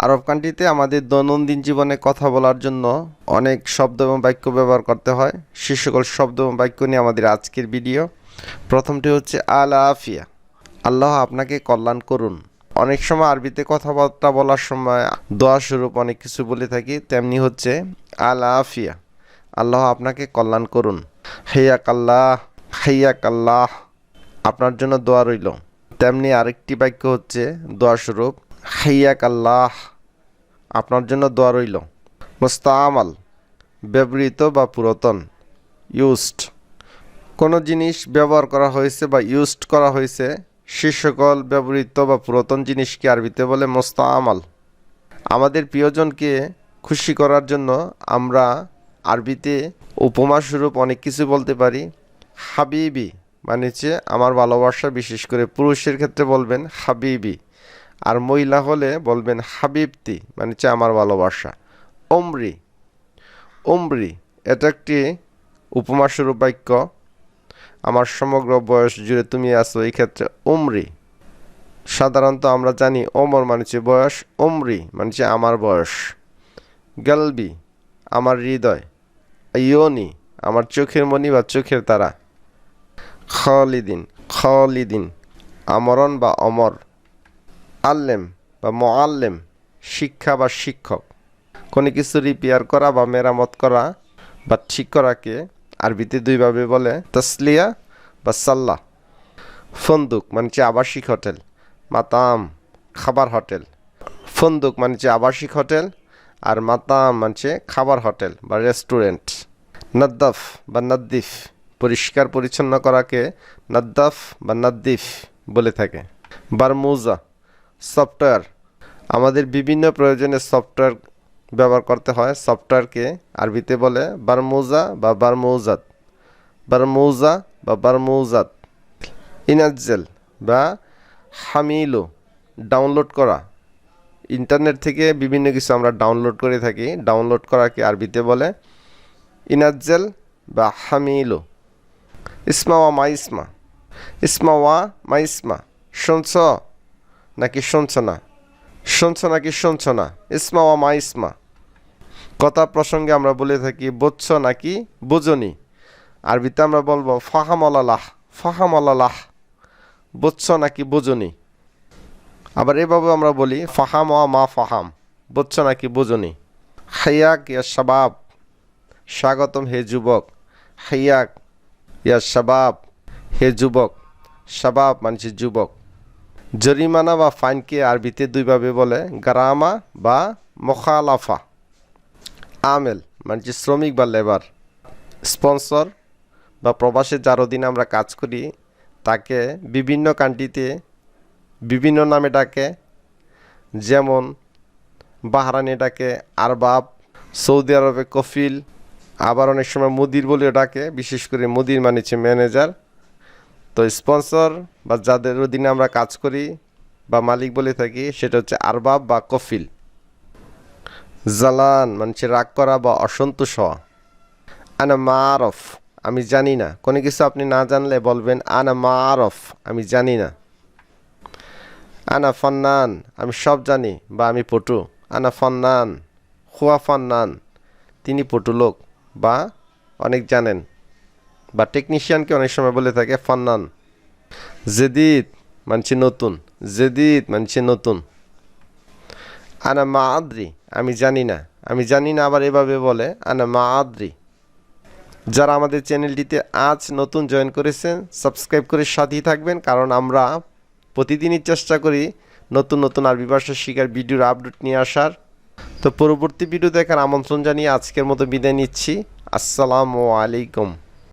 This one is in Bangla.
আরব কান্ট্রিতে আমাদের দৈনন্দিন জীবনে কথা বলার জন্য অনেক শব্দ এবং বাক্য ব্যবহার করতে হয়। সে সকল শব্দ এবং বাক্য নিয়ে আমাদের আজকের ভিডিও। প্রথমটি হচ্ছে আল আফিয়া, আল্লাহ আপনাকে কল্যাণ করুন। অনেক সময় আরবিতে কথাবার্তা বলার সময় দোয়া স্বরূপ অনেক কিছু বলে থাকি, তেমনি হচ্ছে আল আফিয়া, আল্লাহ আপনাকে কল্যাণ করুন। হাইয়াক আল্লাহ, হাইয়াক আল্লাহ, আপনার জন্য দোয়া রইল। তেমনি আরেকটি বাক্য হচ্ছে দোয়া স্বরূপ হাইয়াক আল্লাহ, আপনার জন্য দোয়া রইল। মুস্তামাল, ব্যবহৃত বা পুরাতন। ইউজড, কোনো জিনিস ব্যবহার করা হয়েছে বা ইউজড করা হয়েছে, সে সকল ব্যবহৃত বা পুরাতন জিনিসকে আরবিতে বলে মুস্তামাল। আমাদের প্রিয়জনকে খুশি করার জন্য আমরা আরবিতে উপমা স্বরূপ অনেক কিছু বলতে পারি। হাবিবি মানে হচ্ছে আমার ভালোবাসা, বিশেষ করে পুরুষের ক্ষেত্রে বলবেন হাবিবি, আর মহিলা হলে বলবেন হাবিবতি মানে হচ্ছে আমার ভালোবাসা। ওমরি, ওমরি এটা একটি উপমা স্বরূপ বাক্য, আমার সমগ্র বয়স জুড়ে তুমি আছো, এই ক্ষেত্রে ওমরি। সাধারণত আমরা জানি ওমর মানে হচ্ছে বয়স, ওমরি মানে হচ্ছে আমার বয়স। গালবি আমার হৃদয়, ইয়োনি আমার চোখের মণি বা চোখের তারা। খালিদিন, খালিদিন আমরণ বা অমর। আল্লেম বা মুআল্লেম শিক্ষা বা শিক্ষক। কোনো কিছু রিপেয়ার করা বা মেরামত করা বা ঠিক করাকে আরবিতে দুইভাবে বলে, তাসলিয়া বা সাল্লাহ। ফন্দুক মানে হচ্ছে আবাসিক হোটেল, মাতাম খাবার হোটেল। ফন্দুক মানে হচ্ছে আবাসিক হোটেল, আর মাতাম মানে হচ্ছে খাবার হোটেল বা রেস্টুরেন্ট। নাদ্দাফ বা নাদ্দিফ পরিষ্কার পরিচ্ছন্ন করাকে নাদ্দাফ বা নাদ্দিফ বলে থাকে। বারমুজা সফটওয়্যার, আমাদের বিভিন্ন প্রয়োজনে সফটওয়্যার ব্যবহার করতে হয়, সফটওয়্যারকে আরবিতে বলে বারমুজা বা বারমুজাত, বারমুজা বা বারমুজাত। ইনাজ্জেল বা হামিলো ডাউনলোড করা, ইন্টারনেট থেকে বিভিন্ন কিছু আমরা ডাউনলোড করে থাকি, ডাউনলোড করাকে আরবিতে বলে ইনাজ্জেল বা হামিলো। ইসমা ওয়া মাইসমা, ইসমা ওয়া মাইসমা, শুনছ নাকি শুনছ না, শুনছ নাকি শুনছ না, ইসমা ওয়া মাইসমা। কথা প্রসঙ্গে আমরা বলে থাকি বুঝছ নাকি বুঝনি, আরবিতে আমরা বলবো ফাহাম আলালাহ, ফাহাম আলালাহ, বুঝছ নাকি বুঝনি। আবার এভাবে আমরা বলি ফাহাম ওয়া মা ফাহাম, বুঝছ নাকি বুঝনি। হাইয়াক ইয়া শাবাব, স্বাগতম হে যুবক। হাইয়াক ইয়া শাবাব, হে যুবক। শাবাব মানে যুবক। জরিমানা বা ফাইনকে আরবিতে দুইভাবে বলে, গারামা বা মোখালাফা। আমেল মানে শ্রমিক বা লেবার। স্পন্সর বা প্রবাসে যার অধীনে আমরা কাজ করি তাকে বিভিন্ন কান্ট্রিতে বিভিন্ন নামে ডাকে, যেমন বাহরাইনে ডাকে আরবাব, সৌদি আরবে কফিল, আবার অনেক সময় মুদির বলেও ডাকে, বিশেষ করে মুদির মানে হচ্ছে ম্যানেজার। তো স্পন্সর বা যাদের অধীনে আমরা কাজ করি বা মালিক বলে থাকি সেটা হচ্ছে আরবাব বা কফিল। জালান মানে রাগ করা বা অসন্তোষ হওয়া। আনা মারফ, আমি জানি না, কোনো কিছু আপনি না জানলে বলবেন আনা মারফ, আমি জানি না। আনা ফান্নান, আমি সব জানি বা আমি পটু। আনা ফান্নান, হুয়া ফান্নান, তিনি পটু লোক বা অনেক জানেন, বা টেকনিশিয়ানকে অনেক সময় বলে থাকে ফান্নান। জেদিদ মানছি নতুন, জেদিদ মানছি নতুন। আনা মা আদ্রি, আমি জানি না, আমি জানি না আবার এভাবে বলে আনা মা আদ্রি। যারা আমাদের চ্যানেলটিতে আজ নতুন জয়েন করেছেন সাবস্ক্রাইব করে সাথেই থাকবেন, কারণ আমরা প্রতিদিনই চেষ্টা করি নতুন নতুন আরবি ভাষা শেখার ভিডিওর আপডেট নিয়ে আসার। তো পরবর্তী ভিডিও দেখার আমন্ত্রণ জানিয়ে আজকের মতো বিদায় নিচ্ছি। আসসালামু আলাইকুম।